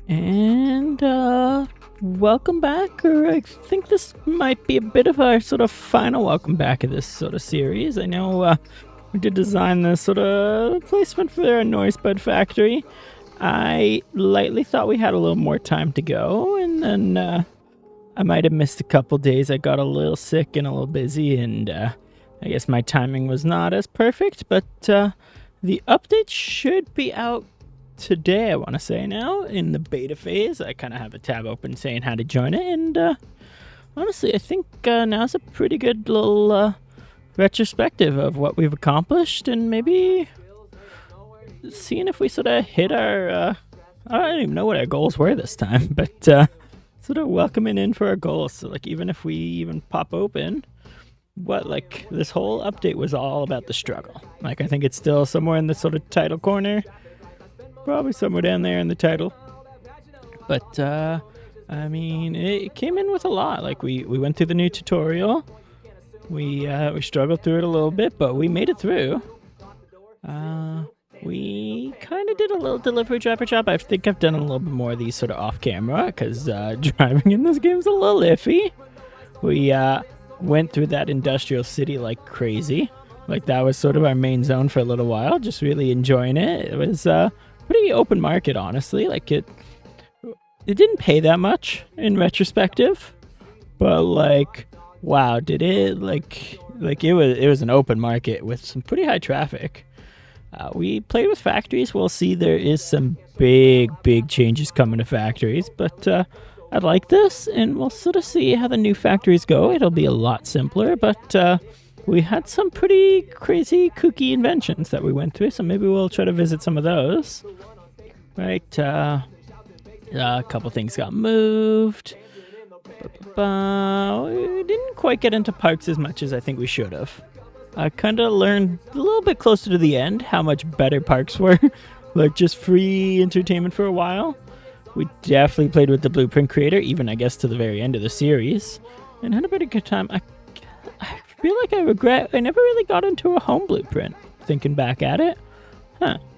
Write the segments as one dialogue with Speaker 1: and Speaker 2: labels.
Speaker 1: And welcome back, or I think this might be a bit of our sort of final welcome back of this sort of series. I know we did design this sort of placement for a noise bud factory. I lightly thought we had a little more time to go, and then I might have missed a couple days. I got a little sick and a little busy, and I guess my timing was not as perfect, but the update should be out today, I want to say now, in the beta phase. I kind of have a tab open saying how to join it, and honestly, I think now's a pretty good little retrospective of what we've accomplished, and maybe seeing if we sort of hit our, I don't even know what our goals were this time, but sort of welcoming in for our goals. So, like, even if we even pop open, this whole update was all about the struggle. Like, I think it's still somewhere in the sort of title corner. Probably somewhere down there in the title. But, I mean, it came in with a lot. Like, we went through the new tutorial. We struggled through it a little bit, but we made it through. We kind of did a little delivery driver job. I think I've done a little bit more of these sort of off camera, because driving in this game's a little iffy. We went through that industrial city like crazy. Like, that was sort of our main zone for a little while. Just really enjoying it. It was pretty open market, honestly. Like, it didn't pay that much in retrospective, but like, wow, did it like it was an open market with some pretty high traffic. We played with factories. We'll see, there is some big changes coming to factories, but I like this, and we'll sort of see how the new factories go. It'll be a lot simpler, but we had some pretty crazy, kooky inventions that we went through, so maybe we'll try to visit some of those. Right, a couple things got moved. We didn't quite get into parks as much as I think we should have. I kind of learned a little bit closer to the end how much better parks were. Like, just free entertainment for a while. We definitely played with the blueprint creator, even I guess to the very end of the series, and had a pretty good time. I feel like I regret I never really got into a home blueprint, thinking back at it.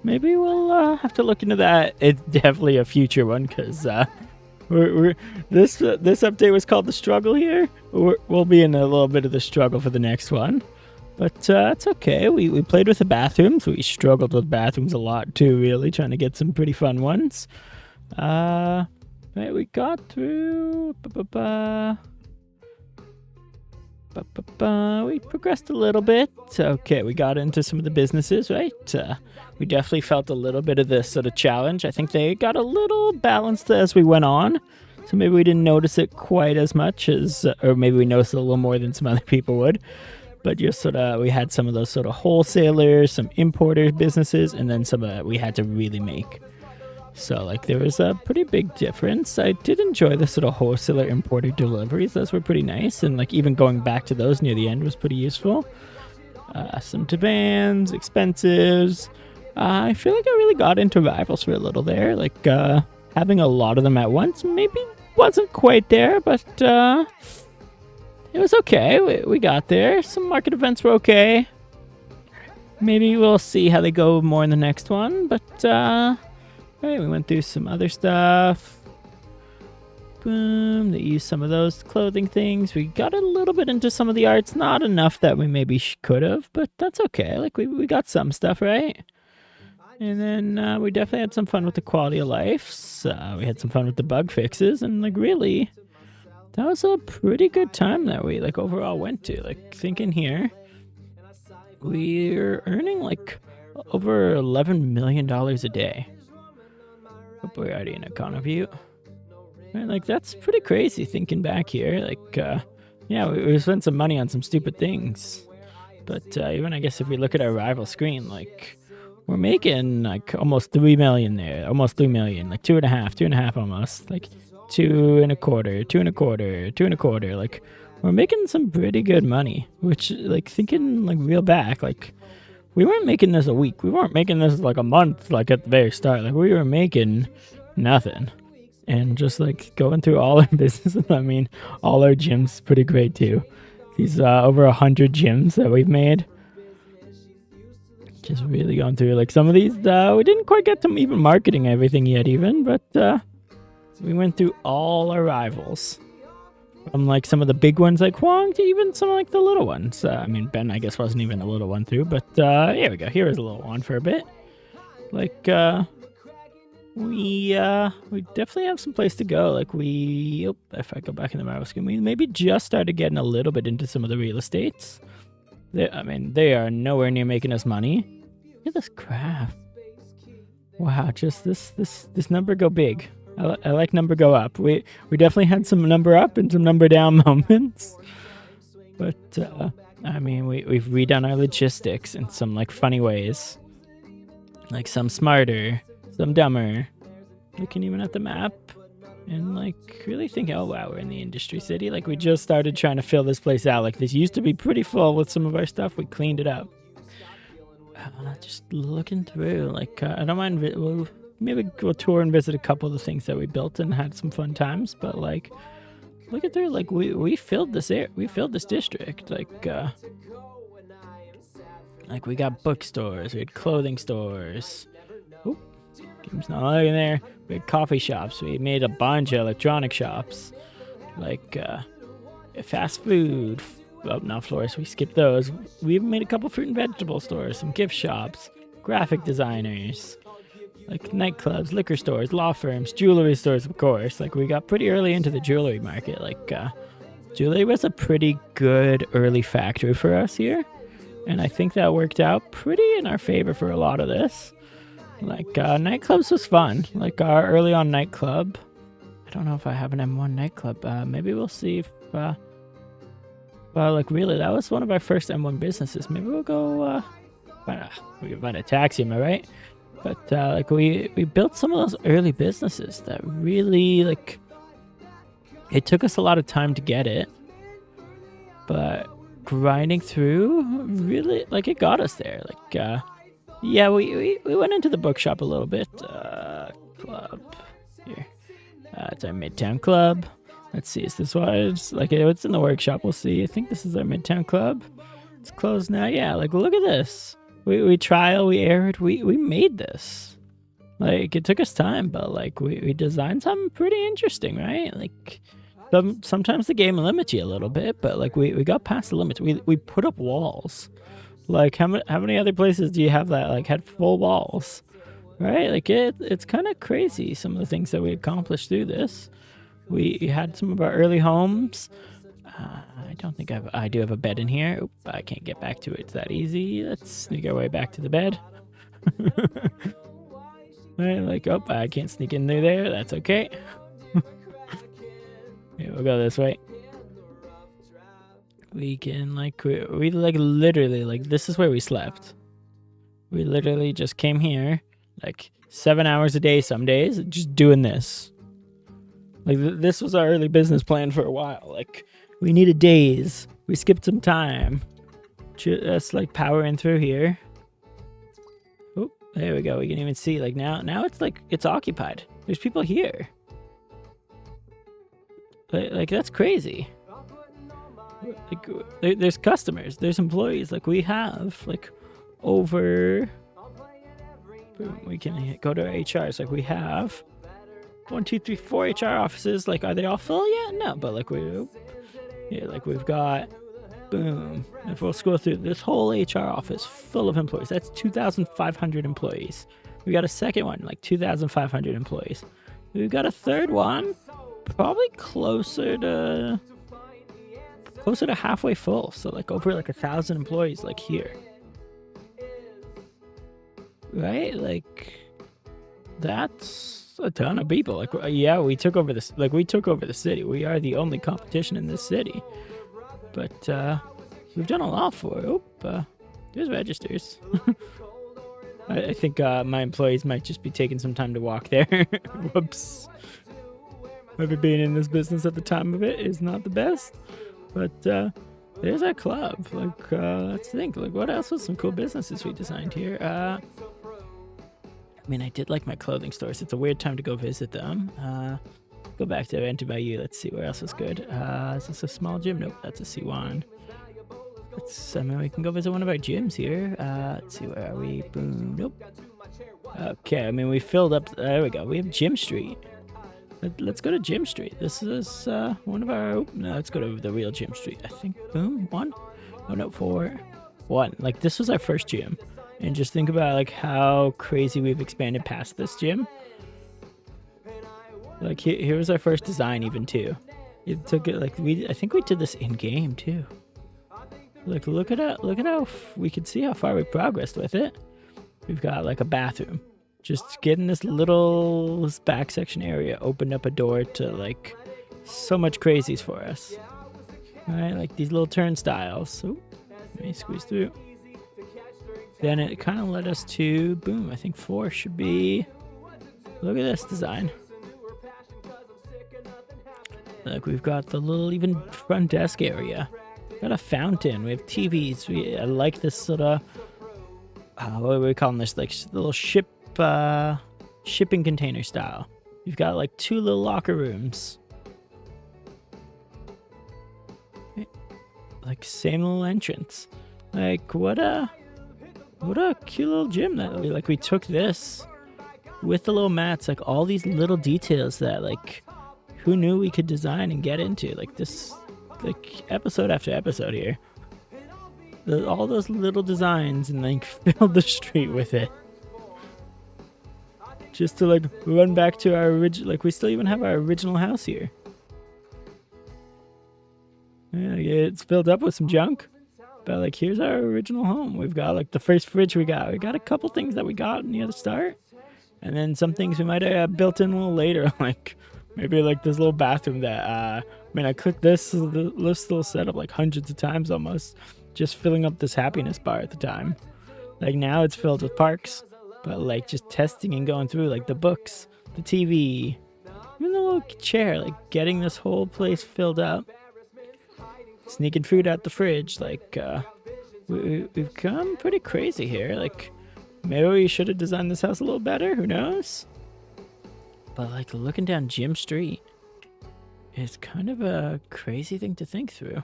Speaker 1: Maybe we'll have to look into that. It's definitely a future one, because this update was called The Struggle here. We'll be in a little bit of the struggle for the next one. But it's okay. We played with the bathrooms. We struggled with bathrooms a lot too, really, trying to get some pretty fun ones. Right, we got through. We progressed a little bit. Okay, we got into some of the businesses, right? We definitely felt a little bit of this sort of challenge. I think they got a little balanced as we went on. So maybe we didn't notice it quite as much as, or maybe we noticed it a little more than some other people would. But just sort of, we had some of those sort of wholesalers, some importer businesses, and then some that we had to really make. So, like, there was a pretty big difference. I did enjoy the sort of wholesaler importer deliveries. Those were pretty nice. And, like, even going back to those near the end was pretty useful. Some demands, expensives. I feel like I really got into rivals for a little there. Like, having a lot of them at once maybe wasn't quite there, but it was okay. We got there. Some market events were okay. Maybe we'll see how they go more in the next one, but right, we went through some other stuff. Boom, they used some of those clothing things. We got a little bit into some of the arts. Not enough that we maybe could have, but that's okay. Like, we got some stuff, right? And then we definitely had some fun with the quality of life. So we had some fun with the bug fixes, and like, really, that was a pretty good time that we like overall went to. Like, thinking here, we're earning like over $11 million a day. Hope we're already in economy. Right, like, that's pretty crazy thinking back here. Like, yeah, we spent some money on some stupid things. But even I guess if we look at our rival screen, like, we're making like almost 3 million there, almost 3 million, like two and a half almost, like 2.25. Like, we're making some pretty good money, which, like, thinking like real back, like, we weren't making this a week. We weren't making this like a month, like at the very start. Like, we were making nothing. And just like going through all our businesses, I mean, all our gyms, pretty great too. These over 100 gyms that we've made. Just really going through like some of these. We didn't quite get to even marketing everything yet, even, but We went through all our rivals. From like some of the big ones like Huang to even some like the little ones. I mean, Ben, I guess, wasn't even a little one through, but here we go. Here is a little one for a bit. Like, we definitely have some place to go. Like, if I go back in the marble screen, we maybe just started getting a little bit into some of the real estates. I mean, they are nowhere near making us money. Look at this craft. Wow, just this number go big. I like number go up. We definitely had some number up and some number down moments. But, I mean, we've redone our logistics in some, like, funny ways. Like, some smarter, some dumber. Looking even at the map and, like, really thinking, oh, wow, we're in the industry city. Like, we just started trying to fill this place out. Like, this used to be pretty full with some of our stuff. We cleaned it up. Just looking through, like, I don't mind, maybe go tour and visit a couple of the things that we built and had some fun times, but, like, looking through, like, we filled this district, like we got bookstores, we had clothing stores. Oop, game's not logging there. We had coffee shops, we made a bunch of electronic shops, like, fast food. Oh, not florists, we skipped those. We even made a couple fruit and vegetable stores, some gift shops, graphic designers, like nightclubs, liquor stores, law firms, jewelry stores, of course. Like, we got pretty early into the jewelry market. Like, jewelry was a pretty good early factory for us here. And I think that worked out pretty in our favor for a lot of this. Like, nightclubs was fun. Like, our early on nightclub. I don't know if I have an M1 nightclub. Maybe we'll see if... like, really, that was one of our first M1 businesses. Maybe we'll go, we can find a taxi, am I right? But, like, we built some of those early businesses that really, like, it took us a lot of time to get it. But grinding through, really, like, it got us there. Like, yeah, we went into the bookshop a little bit. Club, here. It's our Midtown Club. Let's see, is this what it's like? It's in the workshop. We'll see. I think this is our Midtown Club. It's closed now. Yeah, like, look at this. We trial, we erred, we made this. Like, it took us time, but, like, we designed something pretty interesting, right? Like, sometimes the game limits you a little bit, but, like, we got past the limits. We put up walls. Like, how many other places do you have that, like, had full walls? Right? Like, it's kind of crazy, some of the things that we accomplished through this. We had some of our early homes. I don't think I do have a bed in here. Oop, I can't get back to it. It's that easy. Let's sneak our way back to the bed. Right, like, oh, I can't sneak in through there. That's okay. Yeah, we'll go this way. We can, like, we like, literally, like, this is where we slept. We literally just came here, like, 7 hours a day some days, just doing this. Like, this was our early business plan for a while. Like, we needed days. We skipped some time. Just, like, powering through here. Oh, there we go. We can even see, like, now it's, like, it's occupied. There's people here. Like, that's crazy. Like, there's customers. There's employees. Like, we have, like, over... We can go to our HRs. Like, we have... 1, 2, 3, 4 HR offices. Like, are they all full yet? No, but, like, we've got, boom. If we'll scroll through this whole HR office full of employees, that's 2,500 employees. We got a second one, like 2,500 employees. We've got a third one, probably closer to halfway full. So, like, over, like, 1,000 employees, like, here. Right? Like, that's a ton of people. Like, yeah, we took over this. Like, we took over the city. We are the only competition in this city. But we've done a lot for it. Oh, there's registers. I think my employees might just be taking some time to walk there. Whoops. Maybe being in this business at the time of it is not the best. But there's our club. Like, let's think. Like, what else was some cool businesses we designed here? I mean, I did like my clothing stores. It's a weird time to go visit them. Go back to Enter by You. Let's see where else is good. Is this a small gym? Nope, that's a C1. I mean, we can go visit one of our gyms here. Let's see, where are we? Boom. Nope. Okay, I mean, we filled up. There we go. We have Gym Street. Let's go to Gym Street. This is one of our... No, let's go to the real Gym Street. I think, boom, 1. Oh, no, 4. 1. Like, this was our first gym. And just think about, like, how crazy we've expanded past this gym. Like, here was our first design even, too. It took it, like, I think we did this in-game, too. Like, look at how we could see how far we progressed with it. We've got, like, a bathroom. Just getting this back section area opened up a door to, like, so much crazies for us. Alright, like these little turnstiles. So, let me squeeze through. Then it kind of led us to, boom, I think 4 should be... Look at this design. Like, we've got the little, even front desk area. Got a fountain. We have TVs. I like this sort of... what are we calling this? Like, little shipping container style. You've got like 2 little locker rooms. Like same little entrance. Like what a cute little gym that we took this with the little mats, like all these little details that like who knew we could design and get into, like this, like episode after episode here. All those little designs and like filled the street with it. Just to like run back to our original, like we still even have our original house here. Yeah, it's filled up with some junk, but like here's our original home. We've got like the first fridge we got a couple things that we got near the start, and then some things we might have built in a little later, like maybe like this little bathroom that I mean, I clicked this little setup like hundreds of times almost, just filling up this happiness bar at the time. Like now it's filled with parks. But like just testing and going through like the books, the TV, even the little chair, like getting this whole place filled up. Sneaking food out the fridge, like we've gone pretty crazy here. Like maybe we should have designed this house a little better, who knows? But like looking down Gym Street is kind of a crazy thing to think through.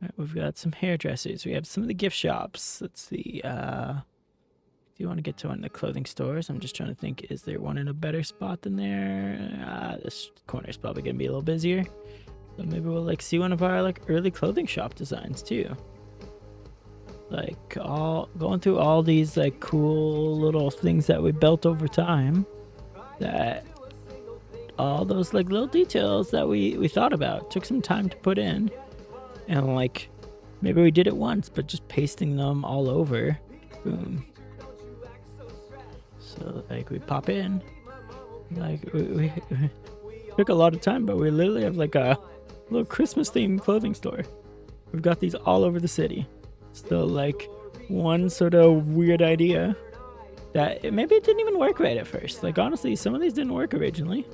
Speaker 1: Right, we've got some hairdressers, we have some of the gift shops. Let's see, do you want to get to one of the clothing stores? I'm just trying to think, is there one in a better spot than there? This corner's probably going to be a little busier. So maybe we'll like see one of our like early clothing shop designs too. Like going through all these like cool little things that we built over time. That all those like little details that we thought about, took some time to put in. And like maybe we did it once, but just pasting them all over. Boom. So like we pop in, like we took a lot of time, but we literally have like a little Christmas themed clothing store. We've got these all over the city. Still like one sort of weird idea that maybe it didn't even work right at first. Like honestly, some of these didn't work originally.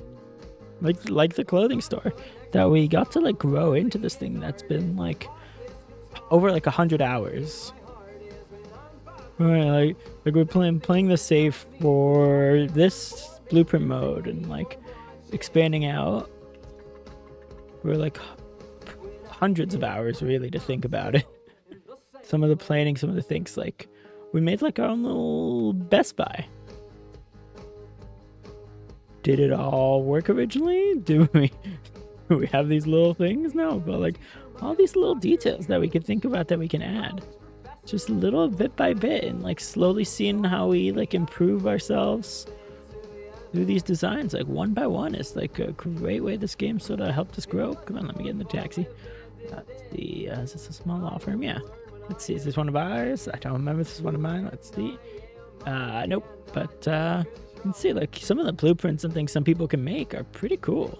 Speaker 1: Like the clothing store, that we got to like grow into this thing that's been like over like 100 hours. Right, like we're playing the save for this blueprint mode and like expanding out. We're like hundreds of hours really to think about it. Some of the planning, some of the things, like we made like our own little Best Buy. Did it all work originally? Do we have these little things? No, but like all these little details that we can think about that we can add. Just little bit by bit, and like slowly seeing how we like improve ourselves through these designs, like one by one, is like a great way this game sort of helped us grow. Come on, let me get in the taxi. Is this a small law firm? Yeah. Let's see, is this one of ours? I don't remember if this is one of mine. Let's see. Nope. But you can see like some of the blueprints and things some people can make are pretty cool.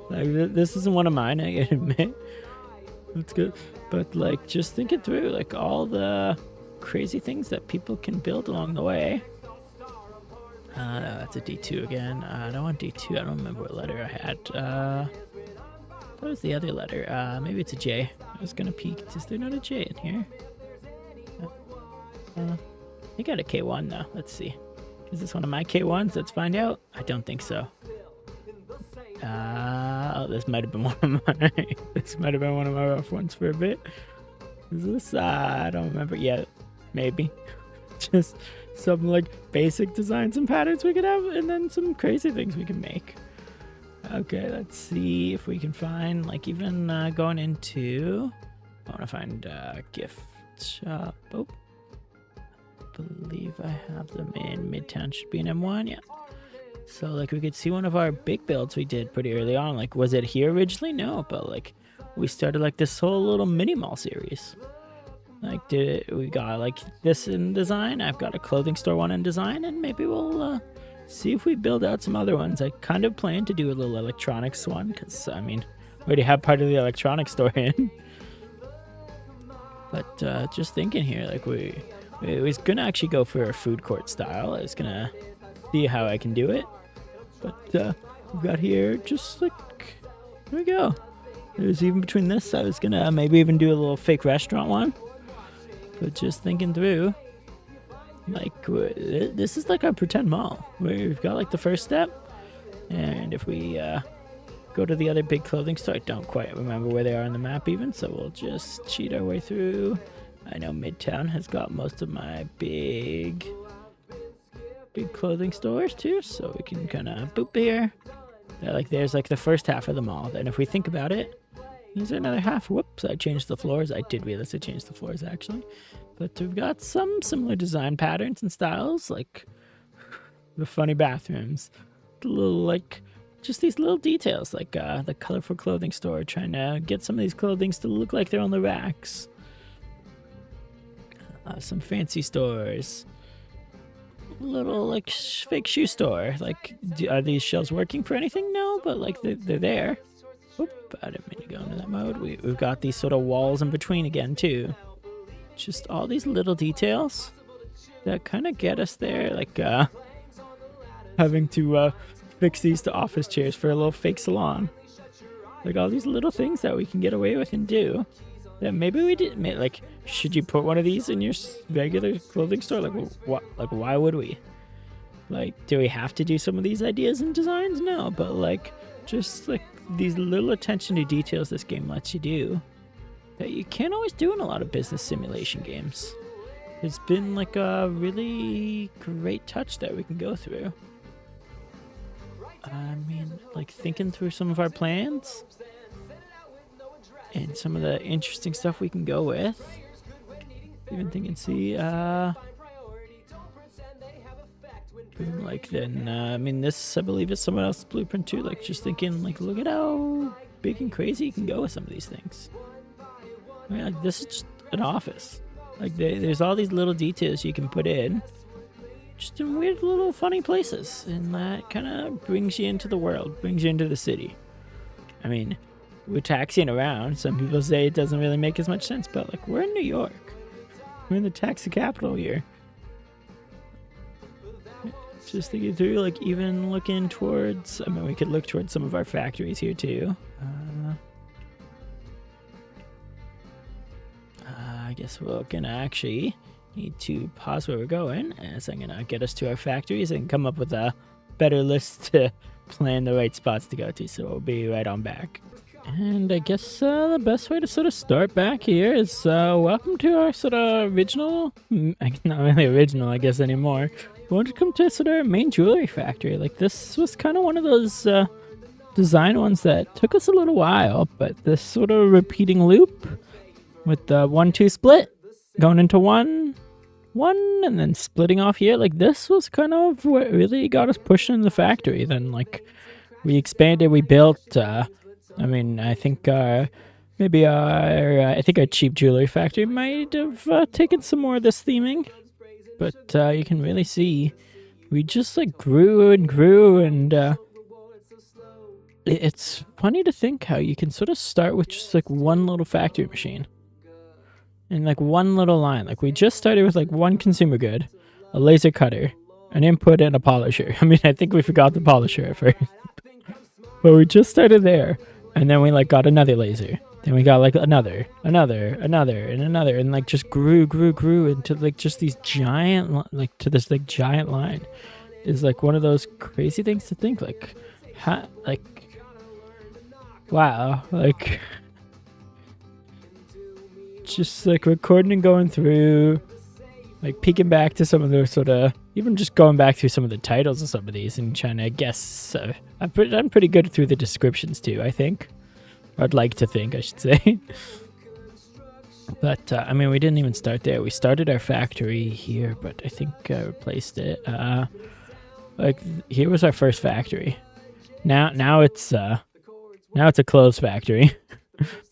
Speaker 1: Like this isn't one of mine, I admit. That's good. But like just thinking through like all the crazy things that people can build along the way. No, that's a D2 again. I don't want D2. I don't remember what letter I had. What was the other letter? Maybe it's a J. I was gonna peek. Is there not a J in here? I got a K1 though. Let's see. Is this one of my K1s? Let's find out. I don't think so. Oh, this might have been one of mine. This might have been one of my rough ones for a bit. Is this? I don't remember yet. Maybe. Just some like basic designs and patterns we could have, and then some crazy things we can make. Okay, let's see if we can find, like, even going into... I want to find gift shop. Oh, I believe I have them in Midtown. Should be in M1, yeah. So, like, we could see one of our big builds we did pretty early on. Like, was it here originally? No, but, like, we started, like, this whole little mini-mall series. Like, we got, like, this in design. I've got a clothing store one in design, and maybe we'll see if we build out some other ones. I kind of plan to do a little electronics one, because, I mean, we already have part of the electronics store in. But just thinking here, like, we was gonna actually go for a food court style. I was gonna see how I can do it. But we've got here, just like, there we go. There's even between this, I was gonna maybe even do a little fake restaurant one. But just thinking through, like, this is like a pretend mall. We've got, like, the first step. And if we go to the other big clothing store, I don't quite remember where they are on the map even, so we'll just cheat our way through. I know Midtown has got most of my big clothing stores too, so we can kind of boop here. Like, there's like the first half of the mall. Then if we think about it, here's another half. Whoops, I changed the floors. I did realize I changed the floors actually. But we've got some similar design patterns and styles, like the funny bathrooms, the little, like, just these little details, like the colorful clothing store, trying to get some of these clothings to look like they're on the racks. Some fancy stores. Little, like, fake shoe store. Like, are these shelves working for anything? No, but, like, they're there. Oop, I didn't mean to go into that mode. We've got these sort of walls in between again, too. Just all these little details that kind of get us there. Like, having to fix these to office chairs for a little fake salon. Like, all these little things that we can get away with and do. That maybe we didn't, like, should you put one of these in your regular clothing store? Like, what? Like, why would we? Like, do we have to do some of these ideas and designs? No, but, like, just, like, these little attention to details this game lets you do that you can't always do in a lot of business simulation games. It's been, like, a really great touch that we can go through. I mean, like, thinking through some of our plans and some of the interesting stuff we can go with. Even thinking, see, like, then, I mean, this, I believe, is someone else's blueprint too. Like, just thinking, like, look at how big and crazy you can go with some of these things. I mean, like, this is just an office. Like, there's all these little details you can put in, just in weird little funny places, and that kind of brings you into the world, brings you into the city. I mean, we're taxiing around. Some people say it doesn't really make as much sense, but, like, we're in New York. We're in the taxi capital here. Just thinking through, like, even looking towards, I mean, we could look towards some of our factories here too. I guess we're gonna actually need to pause where we're going, as I'm gonna get us to our factories and come up with a better list to plan the right spots to go to, so we'll be right on back. And I guess the best way to sort of start back here is welcome to our sort of original, not really original I guess anymore, welcome to sort of main jewelry factory. Like, this was kind of one of those design ones that took us a little while, but this sort of repeating loop with the 1-2 split, going into one, and then splitting off here. Like, this was kind of what really got us pushing in the factory. Then, like, we expanded, we built, I mean, I think maybe I think our cheap jewelry factory might have taken some more of this theming. But you can really see we just, like, grew and grew, and it's funny to think how you can sort of start with just, like, one little factory machine. And, like, one little line. Like, we just started with, like, one consumer good, a laser cutter, an input, and a polisher. I mean, I think we forgot the polisher at first. But we just started there. And then we, like, got another laser. Then we got, like, another, and another. And, like, just grew into, like, just these giant, like, to this, like, giant line. Is, like, one of those crazy things to think. Like, wow. Like, just, like, recording and going through, like, peeking back to some of the sort of, even just going back through some of the titles of some of these and trying to guess. I'm pretty good through the descriptions too, I think. I'd like to think, I should say. But, I mean, we didn't even start there. We started our factory here, but I think I replaced it. Like, here was our first factory. Now it's a closed factory.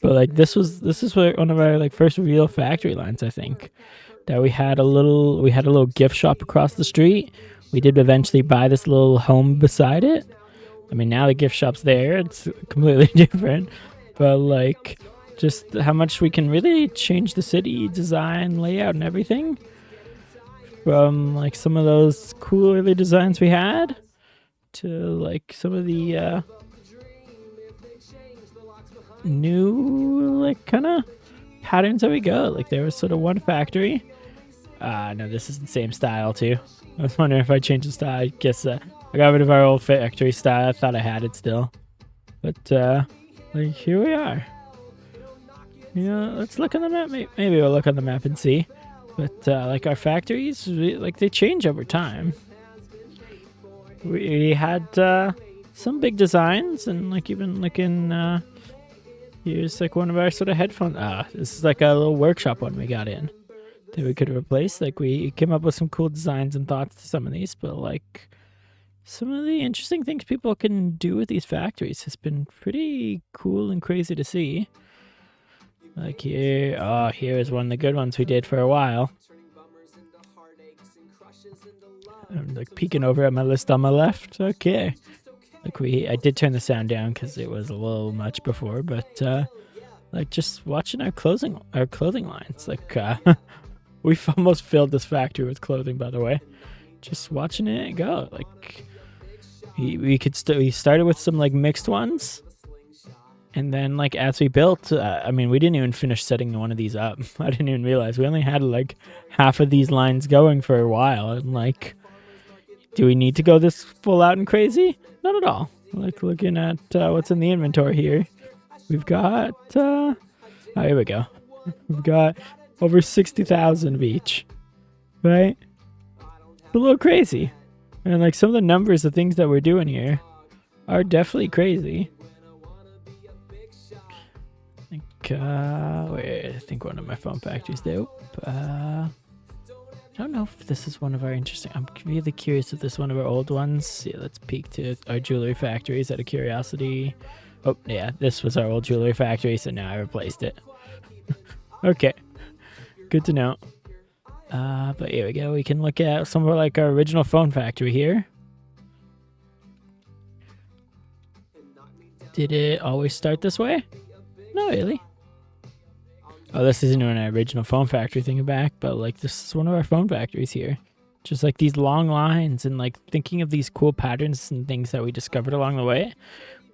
Speaker 1: But, like, this is one of our, like, first real factory lines, I think. That we had a little gift shop across the street. We did eventually buy this little home beside it. I mean, now the gift shop's there. It's completely different. But, like, just how much we can really change the city design, layout, and everything. From, like, some of those cool early designs we had to, like, some of the new, like, kind of patterns that we go. Like, there was sort of one factory. No, this is the same style, too. I was wondering if I changed the style. I guess I got rid of our old factory style. I thought I had it still. But, like, here we are. Yeah, let's look on the map. Maybe we'll look on the map and see. But, like, our factories, like, they change over time. We had some big designs, and, like, even looking, here's, like, one of our sort of headphone. This is, like, a little workshop one we got in that we could replace. Like, we came up with some cool designs and thoughts to some of these, but, like, some of the interesting things people can do with these factories has been pretty cool and crazy to see. Like here, here is one of the good ones we did for a while. I'm like peeking over at my list on my left. Okay. Like I did turn the sound down because it was a little much before, but like just watching our clothing lines. Like we've almost filled this factory with clothing, by the way. Just watching it go. Like we started with some like mixed ones. And then, like, as we built, I mean, we didn't even finish setting one of these up. I didn't even realize. We only had, like, half of these lines going for a while. And, like, do we need to go this full out and crazy? Not at all. Like, looking at what's in the inventory here. We've got, oh, here we go. We've got over 60,000 of each. Right? It's a little crazy. And, like, some of the numbers of things that we're doing here are definitely crazy. I think one of my phone factories there. I don't know if this is one of our interesting. I'm really curious if this is one of our old ones. Yeah, let's peek to our jewelry factories out of curiosity. Oh, yeah, this was our old jewelry factory, so now I replaced it. Okay, good to know. But here we go. We can look at some of like our original phone factory here. Did it always start this way? Not really. Oh, this isn't an original phone factory thing back, but like this is one of our phone factories here. Just like these long lines and like thinking of these cool patterns and things that we discovered along the way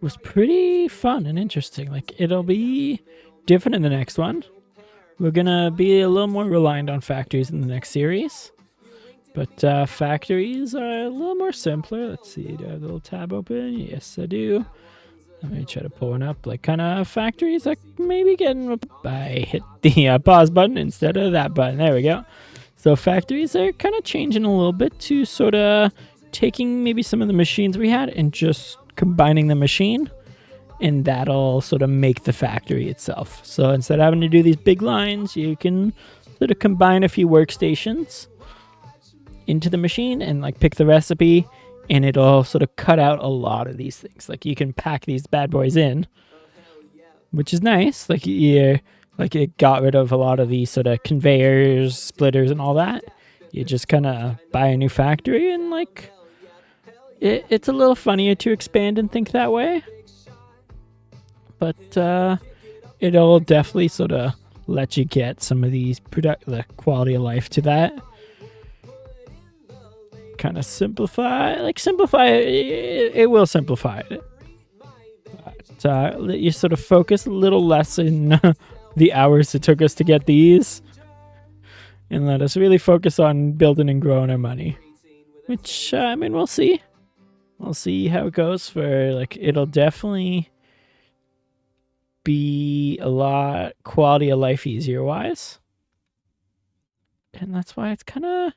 Speaker 1: was pretty fun and interesting. Like it'll be different in the next one. We're gonna be a little more reliant on factories in the next series. But factories are a little more simpler. Let's see, do I have a little tab open? Yes, I do. Let me try to pull one up. Like kind of factories like maybe getting. I hit the pause button instead of that button. There we go. So factories are kind of changing a little bit to sort of taking maybe some of the machines we had and just combining the machine, and that'll sort of make the factory itself. So instead of having to do these big lines, you can sort of combine a few workstations into the machine and like pick the recipe. And it'll sort of cut out a lot of these things. Like you can pack these bad boys in, which is nice. Like it got rid of a lot of these sort of conveyors, splitters, and all that. You just kind of buy a new factory, and like it's a little funnier to expand and think that way. But it'll definitely sort of let you get some of these the quality of life to that. Kind of simplify it will simplify it, but let you sort of focus a little less in the hours it took us to get these and let us really focus on building and growing our money, which I mean we'll see how it goes. For like it'll definitely be a lot quality of life easier wise, and that's why it's kind of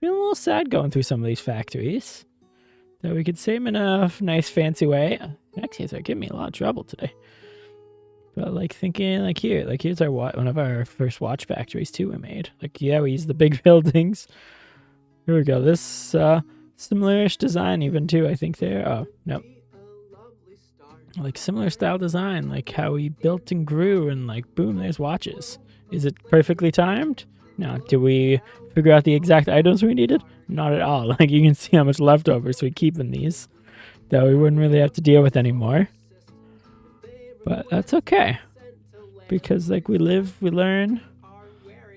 Speaker 1: feeling a little sad going through some of these factories. That we could say them in a nice fancy way. Actually, they're giving me a lot of trouble today. But like thinking like here's our one of our first watch factories too we made. Like yeah, we use the big buildings. Here we go. This similar-ish design even too, I think there. Oh, no. Like similar style design, like how we built and grew and like boom, there's watches. Is it perfectly timed? No. Did we figure out the exact items we needed? Not at all. Like you can see how much leftovers we keep in these that we wouldn't really have to deal with anymore. But that's okay. Because like we live, we learn.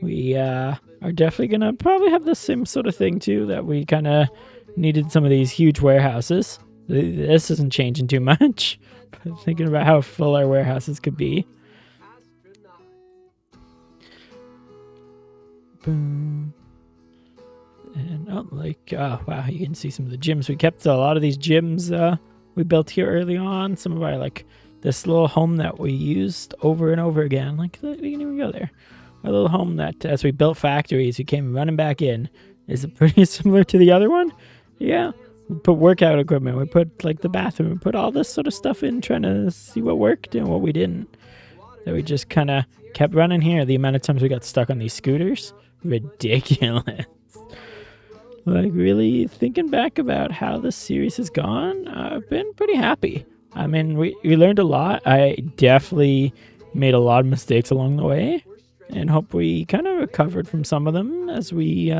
Speaker 1: We are definitely gonna probably have the same sort of thing too, that we kind of needed some of these huge warehouses. This isn't changing too much. But thinking about how full our warehouses could be. Boom. And oh, like, oh wow, you can see some of the gyms. We kept a lot of these gyms we built here early on. Some of our, like, this little home that we used over and over again. Like, we can even go there. A little home that, as we built factories, we came running back in. Is it pretty similar to the other one? Yeah. We put workout equipment. We put, like, the bathroom. We put all this sort of stuff in, trying to see what worked and what we didn't. That we just kind of kept running here. The amount of times we got stuck on these scooters, ridiculous. Like, really thinking back about how this series has gone, I've been pretty happy. I mean, we learned a lot. I definitely made a lot of mistakes along the way, and hope we kind of recovered from some of them as we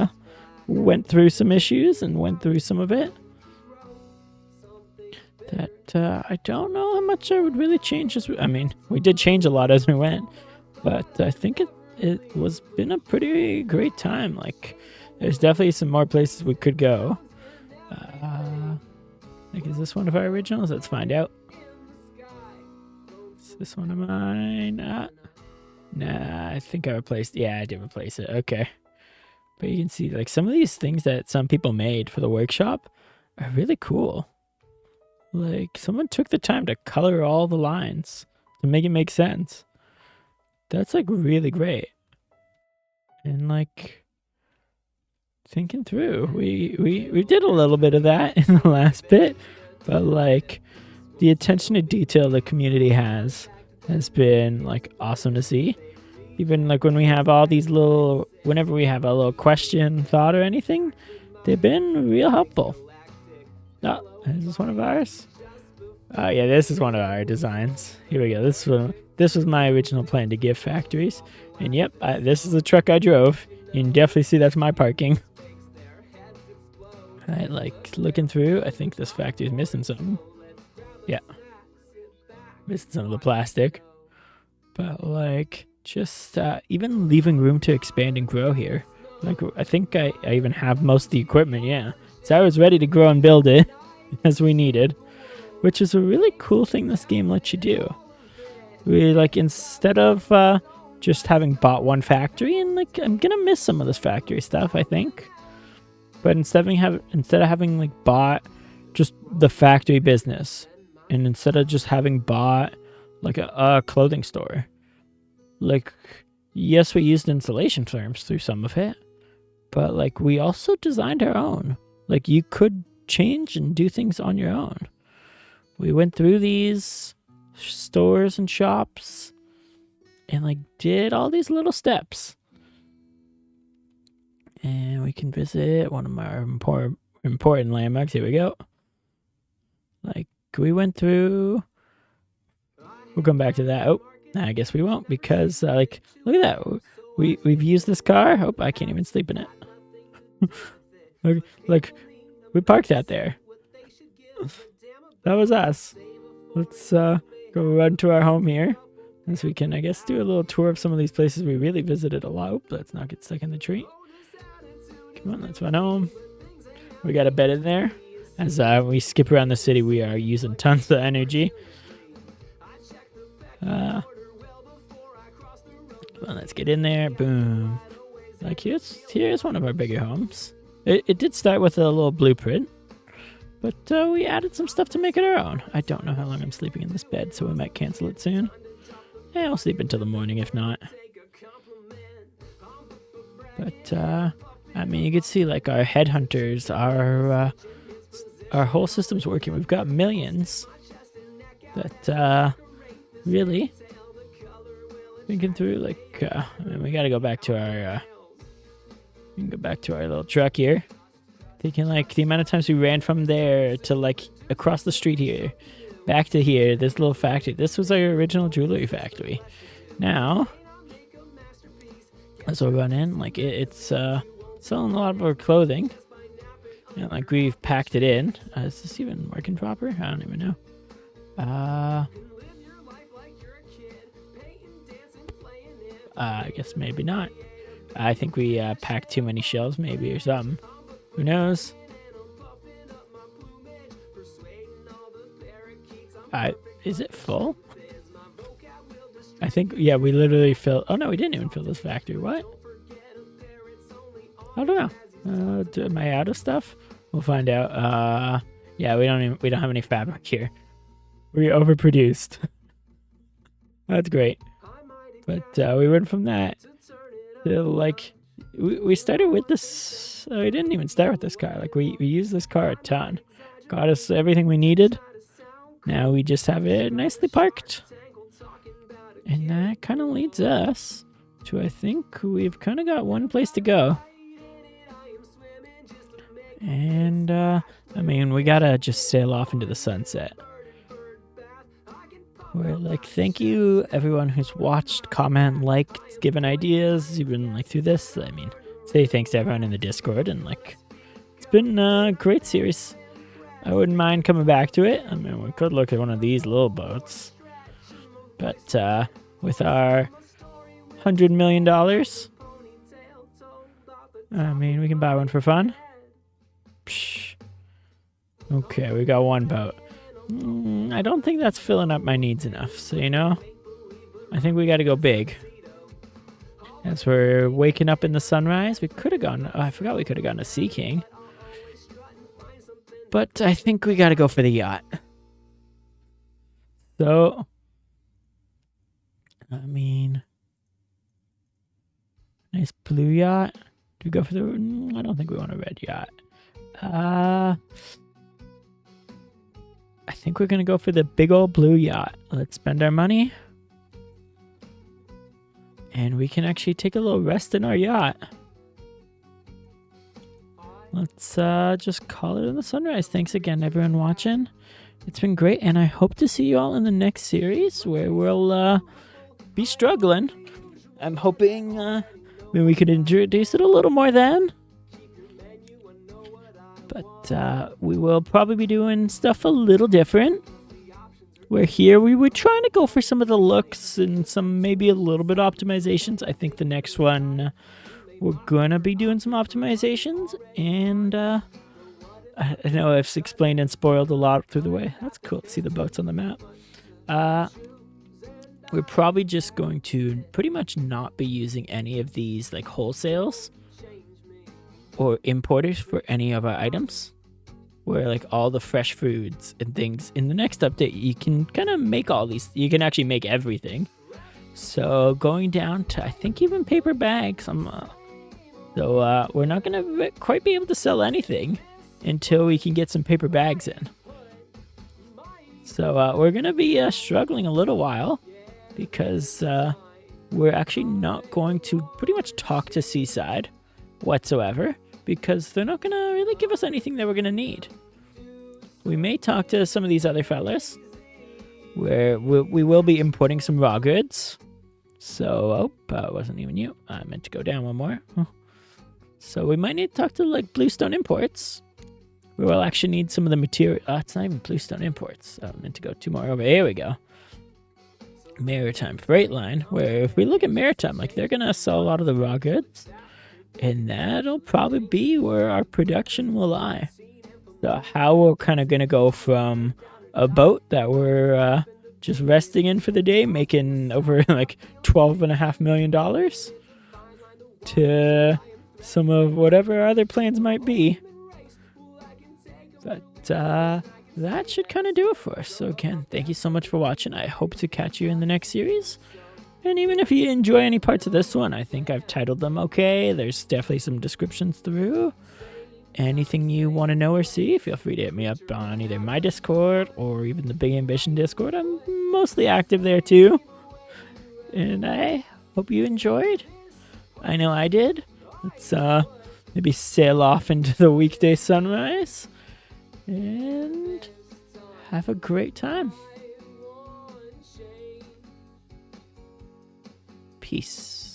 Speaker 1: went through some issues and went through some of it. That I don't know how much I would really change. I mean, we did change a lot as we went, but I think it was been a pretty great time. Like, there's definitely some more places we could go. Like, is this one of our originals? Let's find out. Is this one of mine? Nah, I think I replaced. Yeah, I did replace it. Okay. But you can see, like, some of these things that some people made for the workshop are really cool. Like, someone took the time to color all the lines to make it make sense. That's, like, really great. And, like, thinking through, we did a little bit of that in the last bit, but, like, the attention to detail the community has been, like, awesome to see. Even, like, when we have all these little, whenever we have a little question, thought, or anything, they've been real helpful. Oh, is this one of ours? Oh, yeah, this is one of our designs. Here we go. This was my original plan to give factories. And yep, this is the truck I drove. You can definitely see that's my parking. Alright, like, looking through, I think this factory is missing something. Yeah. Missing some of the plastic. But, like, just even leaving room to expand and grow here. Like, I think I even have most of the equipment, yeah. So I was ready to grow and build it as we needed, which is a really cool thing this game lets you do. We, like, instead of just having bought one factory, and, like, I'm gonna miss some of this factory stuff, I think. But instead of having like bought just the factory business, and instead of just having bought like a clothing store, like, yes, we used installation firms through some of it, but, like, we also designed our own. Like, you could change and do things on your own. We went through these stores and shops and, like, did all these little steps. And we can visit one of our important landmarks. Here we go. Like, we went through. We'll come back to that. Oh, I guess we won't, because, like, look at that. We've used this car. Oh, I can't even sleep in it. Like, we parked that there. That was us. Let's go run to our home here, so we can, I guess, do a little tour of some of these places we really visited a lot. Let's not get stuck in the tree. Come on, let's run home. We got a bed in there. As we skip around the city, we are using tons of energy. Come on, let's get in there. Boom. Like, here's one of our bigger homes. It did start with a little blueprint, but we added some stuff to make it our own. I don't know how long I'm sleeping in this bed, so we might cancel it soon. Yeah, I'll sleep until the morning if not. But I mean, you can see like our headhunters, our whole system's working. We've got millions. That really thinking through like I mean, we got to go back to our we can go back to our little truck here. Thinking like the amount of times we ran from there to like across the street here, back to here, this little factory. This was our original jewelry factory. Now, as we run in, like it's selling a lot of our clothing. You know, like we've packed it in. Is this even working proper? I don't even know. I guess maybe not. I think we packed too many shells, maybe, or something. Who knows? Is it full? I think, yeah, we literally filled. Oh no, we didn't even fill this factory. What? I don't know. Am I out of stuff? We'll find out. Yeah, we don't have any fabric here. We overproduced. That's great. But we went from that to like we started with this. We didn't even start with this car. Like we used this car a ton. Got us everything we needed. Now we just have it nicely parked. And that kind of leads us to, I think we've kind of got one place to go. And I mean, we gotta just sail off into the sunset. We're like, thank you everyone who's watched, comment, liked, given ideas, even like through this. I mean, say thanks to everyone in the Discord, and like, it's been a great series. I wouldn't mind coming back to it. I mean, we could look at one of these little boats, but with our $100 million, I mean, we can buy one for fun. Psh. Okay, we got one boat. I don't think that's filling up my needs enough. So, you know, I think we got to go big. As we're waking up in the sunrise, we could have gone. Oh, I forgot we could have gone to Sea King. But I think we got to go for the yacht. So, I mean, nice blue yacht. Do we go for the? I don't think we want a red yacht. I think we're going to go for the big old blue yacht. Let's spend our money. And we can actually take a little rest in our yacht. Let's just call it in the sunrise. Thanks again, everyone watching. It's been great, and I hope to see you all in the next series where we'll be struggling. I'm hoping maybe we could introduce it a little more then. But we will probably be doing stuff a little different. Where here we were trying to go for some of the looks and some maybe a little bit optimizations. I think the next one we're going to be doing some optimizations. And I know I've explained and spoiled a lot through the way. That's cool to see the boats on the map. We're probably just going to pretty much not be using any of these like wholesales or importers for any of our items. Where like all the fresh foods and things in the next update, you can kind of make all these. You can actually make everything. So going down to I think even paper bags. So we're not gonna quite be able to sell anything until we can get some paper bags in. So we're gonna be struggling a little while because we're actually not going to pretty much talk to Seaside whatsoever. Because they're not going to really give us anything that we're going to need. We may talk to some of these other fellas. Where we will be importing some raw goods. So, it wasn't even you. I meant to go down one more. So we might need to talk to like Bluestone Imports. We will actually need some of the material. It's not even Bluestone Imports. I meant to go two more over. Here we go. Maritime Freight Line. Where if we look at Maritime, like they're going to sell a lot of the raw goods. And that'll probably be where our production will lie. So how we're kind of going to go from a boat that we're just resting in for the day, making over like $12.5 million, to some of whatever our other plans might be. But that should kind of do it for us. So again, thank you so much for watching. I hope to catch you in the next series. And even if you enjoy any parts of this one, I think I've titled them okay. There's definitely some descriptions through. Anything you want to know or see, feel free to hit me up on either my Discord or even the Big Ambition Discord. I'm mostly active there too. And I hope you enjoyed. I know I did. Let's maybe sail off into the weekday sunrise and have a great time. Peace.